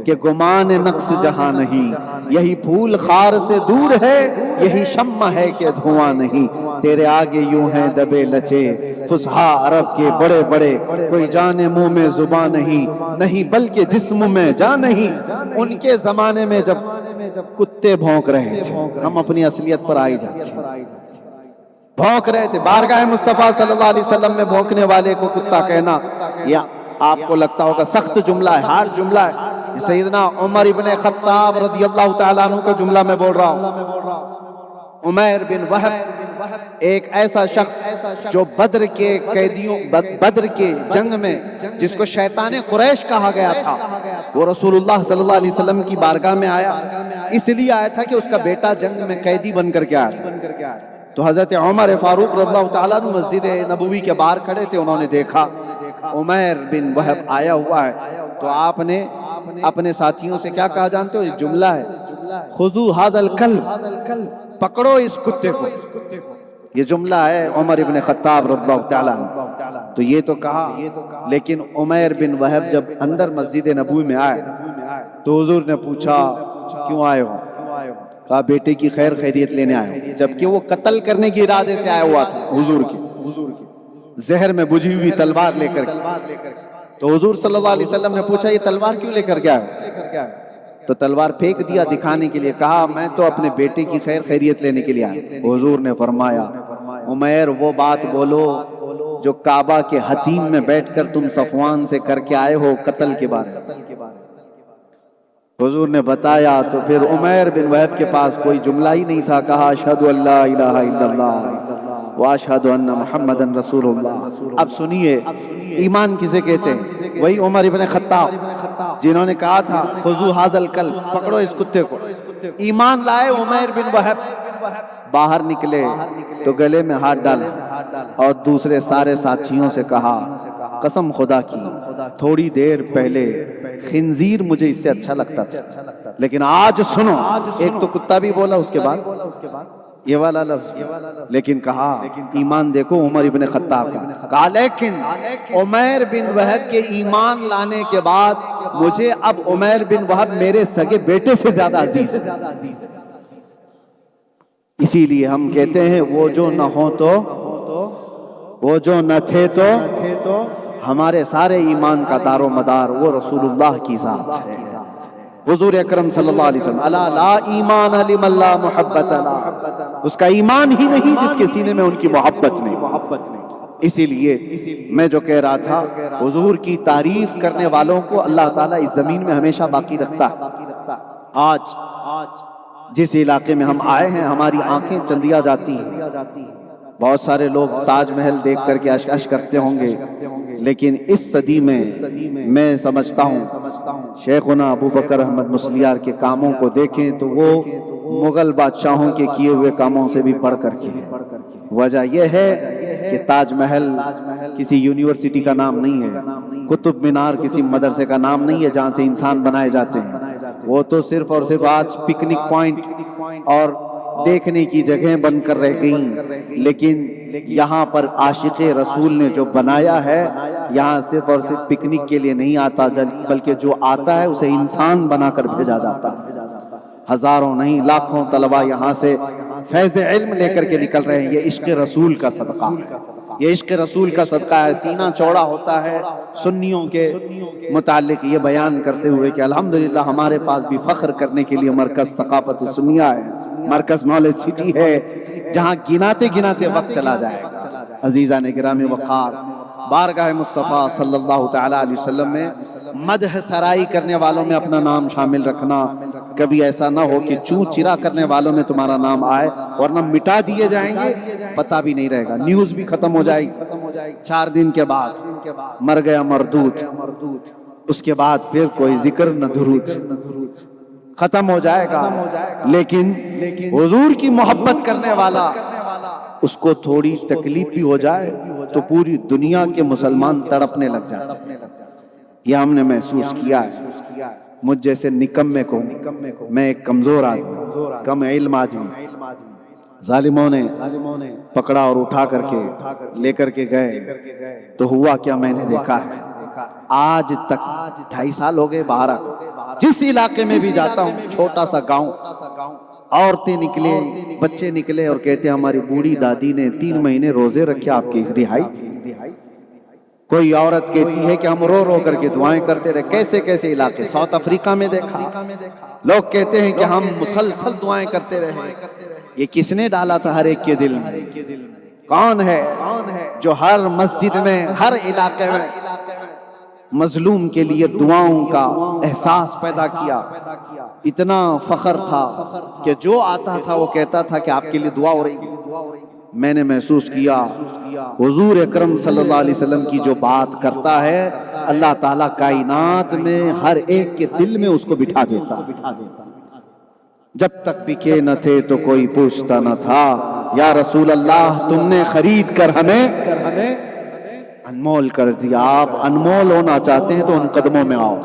کہ گمان نقص جہاں نہیں، یہی پھول خار سے دور ہے، یہی شمع ہے کہ دھواں نہیں، تیرے آگے یوں ہیں دبے لچے فصحاء عرب کے بڑے بڑے، کوئی جانے منہ میں زبان نہیں بلکہ جسم میں جان نہیں۔ ان کے زمانے میں جب کتے بھونک رہے تھے، ہم اپنی اصلیت پر آئی جاتے ہیں، بھونک رہے تھے، بارگاہ مصطفیٰ صلی اللہ علیہ وسلم میں بھونکنے والے کو کتا کہنا یا آپ کو لگتا ہوگا سخت جملہ ہے، ہارڈ جملہ ہے۔ سیدنا عمر ابن خطاب رضی اللہ تعالیٰ عنہ کا جملہ میں بول رہا ہوں۔ عمیر بن وہب ایک ایسا شخص جو بدر کے قیدیوں، بدر کے جنگ میں جس کو شیطان قریش کہا گیا تھا، وہ رسول اللہ صلی اللہ علیہ وسلم کی بارگاہ میں آیا، اس لیے آیا تھا کہ اس کا بیٹا جنگ میں قیدی بن کر کے آیا۔ تو حضرت عمر فاروق رضی اللہ تعالیٰ عنہ مسجد نبوی کے باہر کھڑے تھے، انہوں نے دیکھا عمیر بن وہب آیا ہوا ہے، تو آپ نے اپنے ساتھیوں سے کیا کہا جانتے ہو؟ یہ جملہ ہے، خذوا ھذا الکلب، پکڑو اس کتے کو۔ یہ جملہ ہے عمر بن خطاب رضی اللہ تعالیٰ عنہ۔ تو یہ تو کہا، لیکن عمیر بن وہب جب اندر مسجد نبوی میں آئے تو حضور نے پوچھا کیوں آئے ہو؟ کہا بیٹے کی خیر خیریت لینے آئے ہو، جبکہ وہ قتل کرنے کی ارادے سے آیا ہوا تھا حضور کی، زہر میں بجھی ہوئی تلوار لے کر کے۔ تو حضور صلی اللہ علیہ وسلم نے پوچھا یہ تلوار کیوں لے کر کے آئے ہو؟ تو تلوار پھینک دیا دکھانے کے لیے، کہا میں تو اپنے بیٹے کی خیر خیریت لینے کے لیے آیا۔ حضور نے فرمایا عمیر وہ بات بولو جو کعبہ کے حتیم میں بیٹھ کر تم صفوان سے کر کے آئے ہو قتل کے بارے میں۔ حضور نے بتایا تو پھر عمیر بن وہب کے پاس کوئی جملہ ہی نہیں تھا، کہا اشہد ان لا الہ الا اللہ واشہد ان محمدن رسول اللہ۔ اب سنیے ایمان کسے کہتے ہیں؟ وہی عمر بن خطاب جنہوں نے کہا تھا خذوا ھذا الکلب، پکڑو اس کتے کو۔ ایمان لائے عمیر بن وہب، باہر نکلے تو گلے میں ہاتھ ڈالا اور دوسرے سارے ساتھیوں سے کہا قسم خدا کی تھوڑی دیر پہلے خنزیر مجھے اس سے اچھا لگتا تھا، لیکن آج سنو، ایک تو کتا بھی بولا اس کے بعد یہ والا لفظ، لیکن کہا ایمان دیکھو عمر بن خطاب کا، کہا لیکن عمیر بن وہب کے ایمان لانے کے بعد مجھے اب عمیر بن وہب میرے سگے بیٹے سے زیادہ عزیز ہے۔ اسی لیے ہم کہتے ہیں وہ جو نہ ہو تو، وہ جو نہ تھے تو، ہمارے سارے ایمان کا دار و مدار وہ رسول اللہ کی ذات ہے، حضور اکرم صلی اللہ علیہ وسلم۔ الا لا ایمان لمن لا محبت له، اس کا ایمان ہی نہیں جس کے سینے میں ان کی محبت نہیں۔ اسی لیے میں جو کہہ رہا تھا، حضور کی تعریف کرنے والوں کو اللہ تعالیٰ اس زمین میں ہمیشہ باقی رکھتا ہے۔ آج جس علاقے میں ہم آئے ہیں ہماری آنکھیں چندیا جاتی ہیں، بہت سارے لوگ تاج محل دیکھ کر کے اشک کرتے ہوں گے، لیکن اس صدی میں سمجھتا ہوں شیخنا ابو بکر احمد مسلیار کے کاموں کو دیکھیں تو وہ مغل بادشاہوں کے کیے ہوئے کاموں سے بھی بڑھ کر کے ہے۔ وجہ یہ ہے کہ تاج محل کسی یونیورسٹی کا نام نہیں ہے، قطب مینار کسی مدرسے کا نام نہیں ہے جہاں سے انسان بنائے جاتے ہیں، وہ تو صرف اور صرف آج پکنک پوائنٹ اور دیکھنے کی جگہیں بن کر رہ گئیں، لیکن یہاں پر عاشق رسول نے جو بنایا ہے، یہاں صرف اور صرف پکنک کے لیے نہیں آتا، بلکہ جو آتا ہے اسے انسان بنا کر بھیجا جاتا ہے۔ ہزاروں نہیں لاکھوں طلبہ یہاں سے فیض علم لے کر کے نکل رہے ہیں، یہ عشق رسول کا صدقہ، یہ عشق رسول کا صدقہ ہے۔ سینہ چوڑا ہوتا ہے سنیوں کے متعلق یہ بیان کرتے ہوئے کہ الحمدللہ ہمارے پاس بھی فخر کرنے کے لیے مرکز ثقافت سنیہ ہے، مرکز نالج سٹی ہے، جہاں گناتے گناتے وقت چلا جائے گا۔ عزیزان گرامی وقار، بارگاہ مصطفیٰ صلی اللہ تعالیٰ علیہ وسلم میں مدح سرائی کرنے والوں میں اپنا نام شامل رکھنا، کبھی ایسا نہ ہو کہ چوں چرا کرنے والوں میں تمہارا نام آئے، ورنہ مٹا دیے جائیں گے، پتہ بھی نہیں رہے گا، نیوز بھی ختم ہو جائے گی۔ 4 دن کے بعد مر گیا مردود، اس کے بعد پھر کوئی ذکر نہ درود، ختم ہو جائے گا۔ لیکن حضور کی محبت کرنے والا، اس کو تھوڑی تکلیف بھی ہو جائے تو پوری دنیا کے مسلمان تڑپنے لگ جاتے ہیں۔ یہ ہم نے محسوس کیا ہے۔ مجھ جیسے نکمے کو، میں ایک کمزور آدمی، کم علم آدمی، ظالموں نے پکڑا اور اٹھا کر کے لے کر کے گئے تو ہوا کیا میں نے دیکھا ہے۔ آج تک 2.5 سال ہو گئے باہر، جس علاقے میں بھی جاتا ہوں، چھوٹا سا گاؤں، عورتیں نکلے، بچے نکلے اور کہتے ہیں ہماری بوڑھی دادی نے 3 مہینے روزے رکھے آپ کی رہائی کی۔ کوئی عورت کہتی ہے کہ ہم رو رو کر کے دعائیں کرتے رہے۔ کیسے کیسے علاقے، ساؤتھ افریقہ میں دیکھا، لوگ کہتے ہیں کہ ہم مسلسل دعائیں کرتے رہے۔ یہ کس نے ڈالا تھا ہر ایک کے دل میں؟ کون ہے جو ہر مسجد میں، ہر علاقے میں مظلوم کے لیے دعاؤں کا احساس پیدا کیا؟ اتنا فخر تھا کہ جو آتا تھا وہ کہتا تھا کہ آپ کے لیے دعا ہو رہی ہے۔ میں نے محسوس کیا حضور اکرم صلی اللہ علیہ وسلم کی جو بات کرتا ہے، اللہ تعالیٰ کائنات میں ہر ایک کے دل میں اس کو بٹھا دیتا۔ جب تک بکے نہ تھے تو کوئی پوچھتا نہ تھا، یا رسول اللہ تم نے خرید کر ہمیں انمول کر دیا۔ آپ انمول ہونا چاہتے ہیں تو ان قدموں میں آؤ،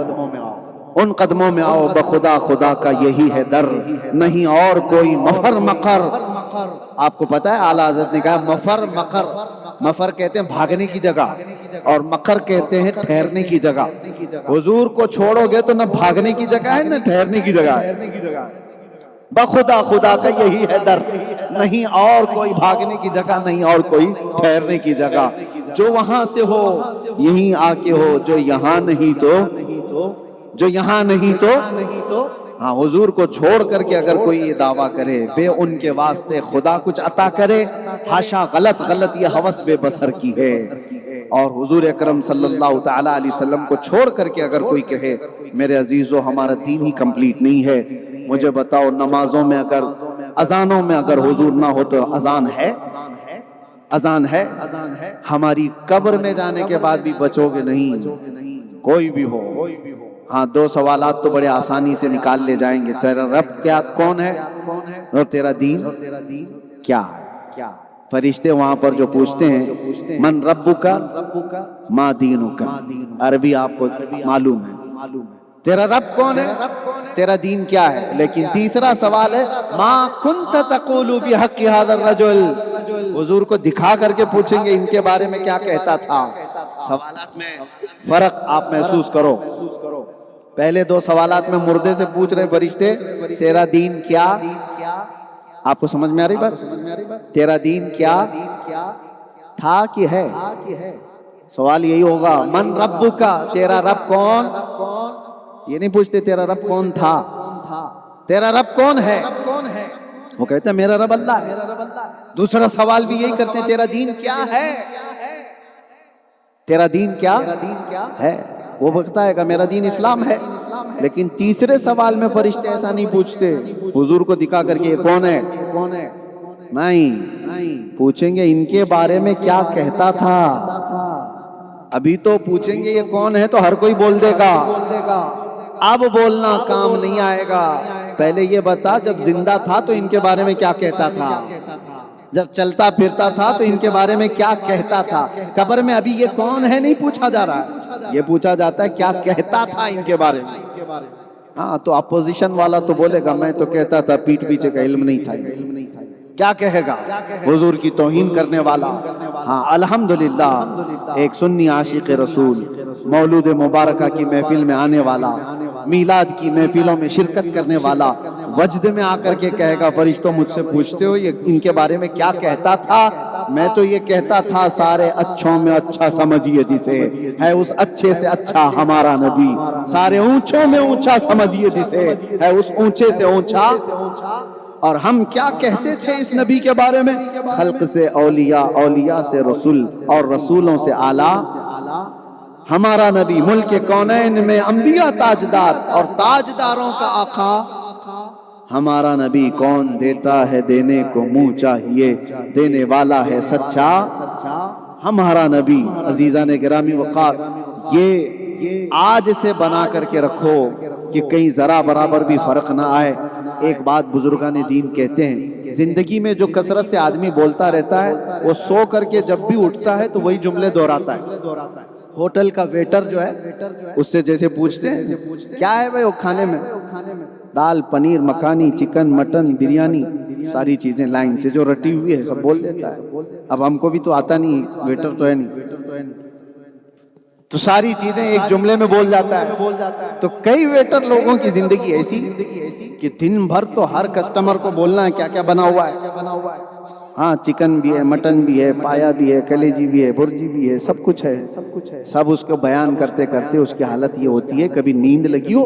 ان قدموں میں آؤ، بخدا خدا کا یہی ہے در، نہیں اور کوئی مفر مقر۔ آپ کو پتا ہے اعلیٰ حضرت نے کہا مفر مقر، مفر کہتے ہیں بھاگنے کی جگہ اور مقر کہتے ہیں ٹھہرنے کی جگہ۔ حضور کو چھوڑو گے تو نہ بھاگنے کی جگہ ہے نہ ٹھہرنے کی جگہ ہے، بخدا خدا کا یہی ہے در، نہیں اور کوئی بھاگنے کی جگہ، نہیں اور کوئی ٹھہرنے کی جگہ۔ جو وہاں سے ہو یہیں آ کے ہو، جو یہاں نہیں تو، جو یہاں نہیں تو ہاں، حضور کو چھوڑ کر کے اگر کوئی یہ دعویٰ کرے بے ان کے واسطے خدا کچھ عطا کرے، حاشا، غلط یہ حوث بے بصر کی ہے۔ اور حضور اکرم صلی اللہ تعالیٰ علیہ وسلم کو چھوڑ کر کے اگر کوئی کہے میرے عزیزو ہمارا دین ہی کمپلیٹ نہیں ہے، مجھے بتاؤ نمازوں میں اگر، اذانوں میں اگر حضور نہ ہو تو اذان ہے؟ اذان ہے؟ ہماری قبر میں جانے کے بعد بھی بچو گے نہیں، کوئی بھی ہو۔ ہاں، 2 سوالات تو بڑے آسانی سے نکال لے جائیں گے، تیرا رب کیا کون ہے اور تیرا دین کیا ہے؟ فرشتے وہاں پر جو پوچھتے ہیں من ربک ما دینک، عربی آپ کو معلوم ہے، تیرا رب کون ہے، تیرا دین کیا ہے۔ لیکن تیسرا سوال ہے ما کنت تقول فی حق ھذا الرجل، حضور کو دکھا کر کے پوچھیں گے ان کے بارے میں کیا کہتا تھا۔ سوالات میں فرق آپ محسوس کرو۔ پہلے 2 سوالات میں مردے سے پوچھ رہے فرشتے تیرا دین کیا، آپ کو سمجھ میں آ رہی بات؟ تیرا دین کیا تھا کہ ہے؟ سوال یہی ہوگا من ربک، تیرا رب کون؟ یہ نہیں پوچھتے تیرا رب کون تھا، تیرا رب کون ہے؟ وہ کہتے ہیں میرا رب اللہ ہے۔ دوسرا سوال بھی یہی کرتے ہیں تیرا دین کیا ہے، تیرا دین کیا ہے؟ وہ بتائے گا میرا دین اسلام ہے۔ لیکن تیسرے سوال میں فرشتے ایسا نہیں پوچھتے حضور کو دکھا کر کے یہ کون ہے، نہیں، پوچھیں گے ان کے بارے میں کیا کہتا تھا۔ ابھی تو پوچھیں گے یہ کون ہے تو ہر کوئی بول دے گا، اب بولنا کام نہیں آئے گا۔ پہلے یہ بتا جب زندہ تھا تو ان کے بارے میں کیا کہتا تھا۔ جب چلتا پھرتا تھا تو ان کے بارے میں کیا کہتا تھا؟ قبر میں ابھی یہ کون ہے نہیں پوچھا جا رہا ہے، یہ پوچھا جاتا ہے کیا کہتا تھا ان کے بارے میں۔ ہاں تو اپوزیشن والا تو بولے گا میں تو کہتا تھا پیٹھ پیچھے کا علم نہیں تھا، کیا کہے گا حضور کی توہین کرنے والا؟ ہاں الحمدللہ ایک سنی عاشق رسول مولود مبارکہ کی محفل میں آنے والا، میلاد کی محفلوں میں شرکت کرنے والا وجد میں آ کر کے کہے گا فرشتوں مجھ سے پوچھتے ہو یہ ان کے بارے میں کیا کہتا تھا؟ میں تو یہ کہتا تھا سارے اچھوں میں اچھا سمجھیے جسے، ہے اس اچھے سے اچھا ہمارا نبی، سارے اونچوں میں اونچا سمجھیے جسے، ہے اس اونچے سے اونچا۔ اور ہم کیا کہتے تھے اس نبی کے بارے میں؟ خلق سے اولیاء، اولیاء سے رسول، اور رسولوں سے اعلیٰ ہمارا نبی، ملک کونین میں انبیاء تاجدار اور تاجداروں کا آقا ہمارا نبی، کون دیتا ہے دینے کو منہ چاہیے، دینے والا ہے سچا ہمارا نبی۔ عزیزان گرامی وقار، یہ آج سے بنا کر کے رکھو کہ کہیں ذرا برابر بھی فرق نہ آئے۔ ایک بات بزرگان دین کہتے ہیں، زندگی میں جو کثرت سے آدمی بولتا رہتا ہے وہ سو کر کے جب بھی اٹھتا ہے تو وہی جملے دہراتا ہے۔ ہوٹل کا ویٹر جو ہے اس سے جیسے پوچھتے ہیں کیا ہے بھائی وہ کھانے میں، دال پنیر مکھانی چکن مٹن بریانی، ساری چیزیں لائن سے جو رٹی ہوئی ہے سب بول دیتا ہے۔ اب ہم کو بھی تو آتا نہیں، ویٹر تو ہے نہیں، تو ساری چیزیں ایک جملے میں بول جاتا ہے۔ تو کئی ویٹر لوگوں کی زندگی ایسی کہ دن بھر تو ہر کسٹمر کو بولنا ہے کیا کیا بنا ہوا ہے۔ ہاں چکن بھی ہے، مٹن بھی ہے، پایا بھی ہے، کلیجی بھی ہے، برجی بھی ہے، سب کچھ ہے، سب اس کو بیان کرتے کرتے اس کی حالت یہ ہوتی ہے کبھی نیند لگی ہو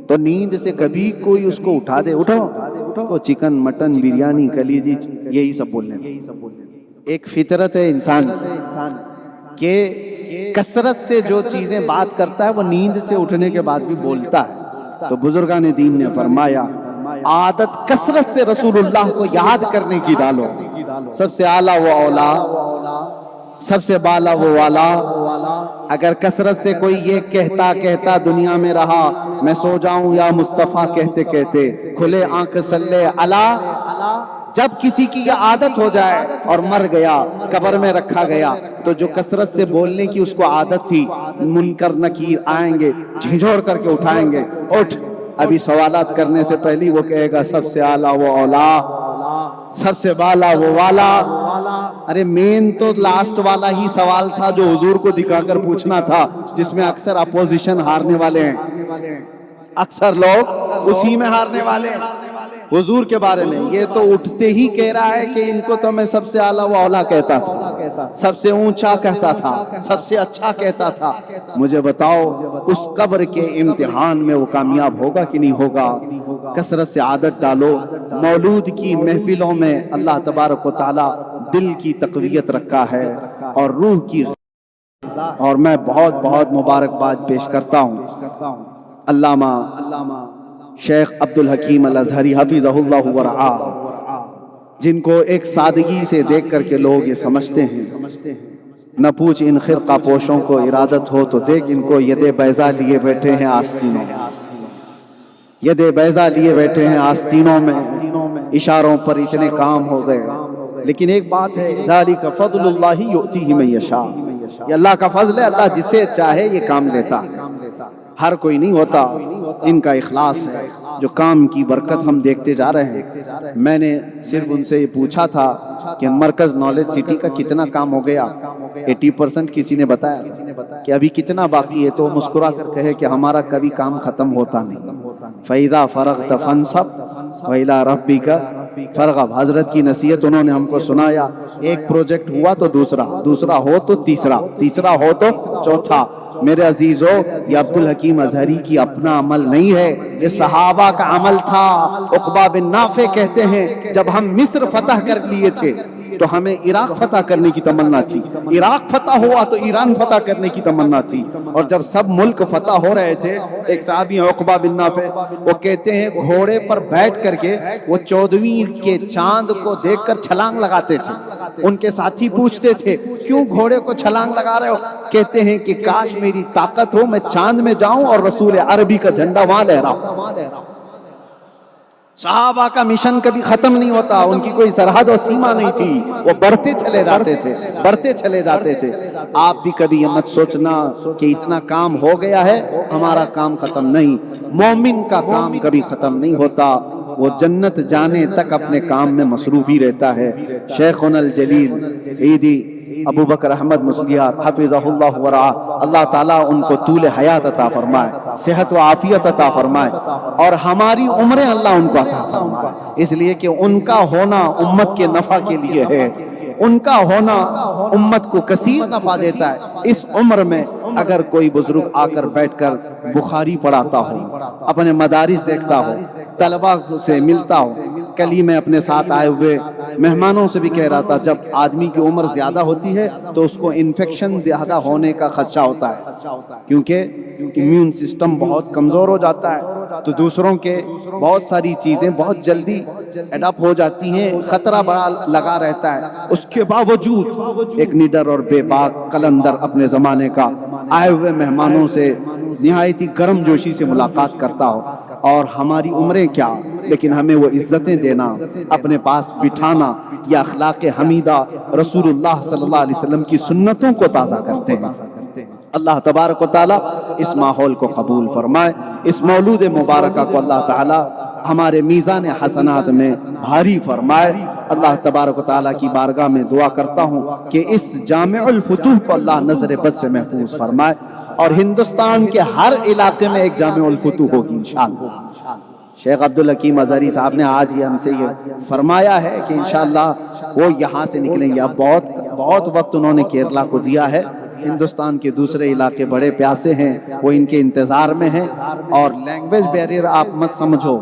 تو نیند سے کبھی کوئی اس کو اٹھا دے، اٹھو تو چکن مٹن بریانی کلیجی یہی سب بولنے۔ ایک فطرت ہے انسان کہ کثرت سے جو چیزیں بات کرتا ہے وہ نیند سے اٹھنے کے بعد بھی بولتا ہے۔ تو بزرگان دین نے فرمایا عادت کثرت سے رسول اللہ کو یاد کرنے کی ڈالو، سب سے اعلیٰ وہ اولا، سب سے بالا وہ والا۔ اگر کثرت سے کوئی یہ کہتا دنیا میں رہا میں سو جاؤں یا مصطفیٰ کہتے کہتے، کھلے آنکھ صلی علی، جب کسی کی یہ عادت ہو جائے اور مر گیا قبر میں رکھا گیا تو جو کثرت سے بولنے کی اس کو عادت تھی، منکر نکیر آئیں گے جھنجھوڑ کر کے اٹھائیں گے، اٹھ ابھی سوالات کرنے سے پہلی وہ کہے گا سب سے اعلیٰ وہ اولا، سب سے بالا وہ والا۔ ارے مین تو لاسٹ والا ہی سوال تھا جو حضور کو دکھا کر پوچھنا تھا، جس میں اکثر اپوزیشن ہارنے والے ہیں، اکثر لوگ اسی میں ہارنے والے ہیں حضور کے بارے میں۔ یہ تو اٹھتے ہی کہہ رہا ہے کہ ان کو تو میں سب سے اعلیٰ و اولا کہتا تھا، سب سے اونچا کہتا تھا، سب سے اچھا کہتا تھا۔ مجھے بتاؤ اس قبر کے امتحان میں وہ کامیاب ہوگا کہ نہیں ہوگا؟ کثرت سے عادت ڈالو۔ مولود کی محفلوں میں اللہ تبارک و تعالی دل کی تقویت رکھا ہے اور روح کی، اور میں بہت بہت مبارکباد پیش کرتا ہوں علامہ شیخ عبد الحکیم الازہری حفظہ اللہ ورعاہ، جن کو ایک سادگی سے دیکھ کر کے لوگ یہ سمجھتے ہیں نہ پوچھ ان خرقہ پوشوں کو ارادت ہو تو دیکھ ان کو ید بیضا لیے بیٹھے ہیں آستینوں میں، ید بیضا لیے بیٹھے ہیں آستینوں میں، اشاروں پر اتنے کام ہو گئے۔ لیکن ایک بات ہے، ذالک فضل اللہ یؤتیہ من یشاء، یہ اللہ کا فضل ہے، اللہ جسے چاہے یہ کام لیتا ہے، ہر کوئی نہیں ہوتا۔ ان کا اخلاص ہے جو کام کی برکت ہم دیکھتے جا رہے ہیں۔ میں نے صرف ان سے یہ پوچھا تھا کہ مرکز نالج سٹی کا کتنا کام ہو گیا، 80% کسی نے بتایا کہ ابھی کتنا باقی ہے، تو مسکرا کر کہے کہ ہمارا کبھی کام ختم ہوتا نہیں۔ فَإِذَا فَرَغْتَ فَانْصَبْ وَإِلَىٰ رَبِّكَ فَارْغَب، حضرت کی نصیحت انہوں نے ہم کو سنایا۔ ایک پروجیکٹ ہوا تو دوسرا، دوسرا ہو تو تیسرا، تیسرا ہو تو چوتھا۔ میرے عزیزو، یہ عبد الحکیم ازہری کی اپنا عمل نہیں ہے، یہ صحابہ کا عمل تھا۔ عقبہ بن نافع کہتے ہیں جب ہم مصر فتح کر لیے تھے تو ہمیں عراق فتح کرنے کی تمنا تھی، عراق فتح ہوا تو ایران فتح کرنے کی تمنا تھی، اور جب سب ملک فتح ہو رہے تھے، ایک صحابی ہیں عقبہ بن نافع، وہ کہتے ہیں گھوڑے پر بیٹھ کر کے وہ 14ویں کے چاند کو دیکھ کر چھلانگ لگاتے تھے۔ ان کے ساتھی پوچھتے تھے کیوں گھوڑے کو چھلانگ لگا رہے ہو؟ کہتے ہیں کہ کاش میری طاقت ہو میں چاند میں جاؤں اور رسول عربی کا جھنڈا وہاں لہراؤں۔ صحابہ کا مشن کبھی ختم نہیں ہوتا، ان کی کوئی سرحد اور سیما نہیں تھی، وہ بڑھتے چلے جاتے تھے، بڑھتے چلے جاتے تھے۔ آپ بھی کبھی یہ مت سوچنا کہ اتنا کام ہو گیا ہے، ہمارا کام ختم نہیں۔ مومن کا کام کبھی ختم نہیں ہوتا، وہ جنت جانے تک اپنے کام میں مصروف ہی رہتا ہے۔ شیخنا الجلیل سیدی ابو بکر احمد مسلیار حفظہ اللہ ورعا، اللہ تعالیٰ ان کو طول حیات عطا فرمائے، صحت و عافیت عطا فرمائے، اور ہماری عمریں اللہ ان کو عطا فرمائے، اس لیے کہ ان کا ہونا امت کے نفع کے لیے ہے، ان کا ہونا امت کو کثیر نفع دیتا ہے۔ اس عمر میں اگر کوئی بزرگ آ کر بیٹھ کر بخاری پڑھاتا ہو، اپنے مدارس دیکھتا ہو، طلبہ سے ملتا ہو، کل ہی میں اپنے ساتھ آئے ہوئے مہمانوں سے بھی کہہ رہا تھا، جب آدمی کی عمر زیادہ ہوتی ہے تو اس کو انفیکشن زیادہ ہونے کا خدشہ ہوتا ہے، کیونکہ امیون سسٹم بہت کمزور ہو جاتا ہے، تو دوسروں کے بہت ساری چیزیں بہت جلدی اڈاپٹ ہو جاتی ہیں، خطرہ بڑا لگا رہتا ہے۔ اس کے باوجود ایک نڈر اور بے باک قلندر اپنے زمانے کا آئے ہوئے مہمانوں سے نہایت ہی گرم جوشی سے ملاقات کرتا ہو، اور ہماری عمریں کیا، لیکن ہمیں وہ عزتیں دینا، اپنے پاس بٹھانا، یا اخلاق حمیدہ رسول اللہ صلی اللہ علیہ وسلم کی سنتوں کو تازہ کرتے ہیں۔ اللہ تبارک و تعالیٰ اس ماحول کو قبول فرمائے، اس مولود مبارکہ کو اللہ تعالیٰ ہمارے میزان حسنات میں بھاری فرمائے۔ اللہ تبارک و تعالیٰ کی بارگاہ میں دعا کرتا ہوں کہ اس جامع الفتوح کو اللہ نظر بد سے محفوظ فرمائے، اور ہندوستان کے ہر علاقے میں ایک جامع الفتوح ہوگی انشاءاللہ۔ شیخ عبدالحکیم ازہری صاحب نے آج یہ ہم سے یہ فرمایا ہے کہ انشاءاللہ وہ یہاں سے نکلیں گے۔ اب بہت وقت انہوں نے کیرلا کو دیا ہے، ہندوستان کے دوسرے علاقے بڑے پیاسے ہیں، وہ ان کے انتظار میں ہیں۔ اور لینگویج بیریئر آپ مت سمجھو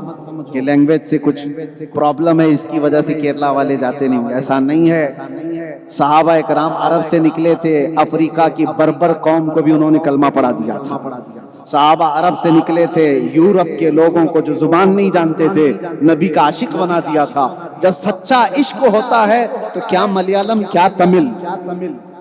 کہ لینگویج سے کچھ پرابلم ہے اس کی وجہ سے کیرلا والے جاتے نہیں، ایسا نہیں ہے۔ صحابہ اکرام عرب سے نکلے تھے، افریقہ کی بربر قوم کو بھی انہوں نے کلمہ پڑھا دیا تھا۔ صحابہ عرب سے نکلے تھے، یورپ کے لوگوں کو جو زبان نہیں جانتے تھے نبی کا عاشق بنا دیا تھا۔ جب سچا عشق ہوتا ہے تو کیا ملیالم، کیا تمل،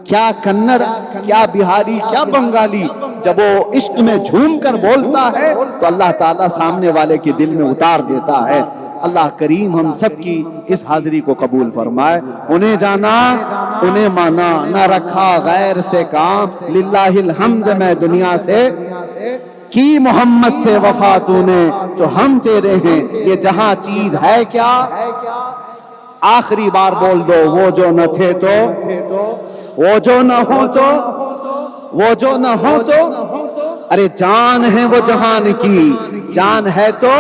کیا کنڑ، کیا بہاری، کیا بنگالی، جب وہ عشق میں جھوم کر بولتا ہے تو اللہ تعالیٰ سامنے والے کے دل میں اتار دیتا ہے۔ اللہ کریم ہم سب کی اس حاضری کو قبول فرمائے۔ انہیں جانا، انہیں مانا، نہ رکھا غیر سے کام، للہ الحمد میں دنیا سے کی محمد سے وفا تو نے، تو ہم تیرے ہیں، یہ جہاں چیز ہے کیا، آخری بار بول دو، وہ جو نہ تھے تو، وہ جو نہ ہو تو، وہ جو نہ ہو تو، ارے جان ہے وہ جہان کی، جان ہے تو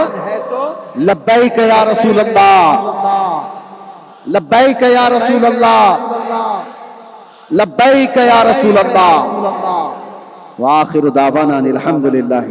لبیک یا رسول اللہ، لبیک یا رسول اللہ، لبیک یا رسول اللہ، وآخر دعوانا الحمدللہ۔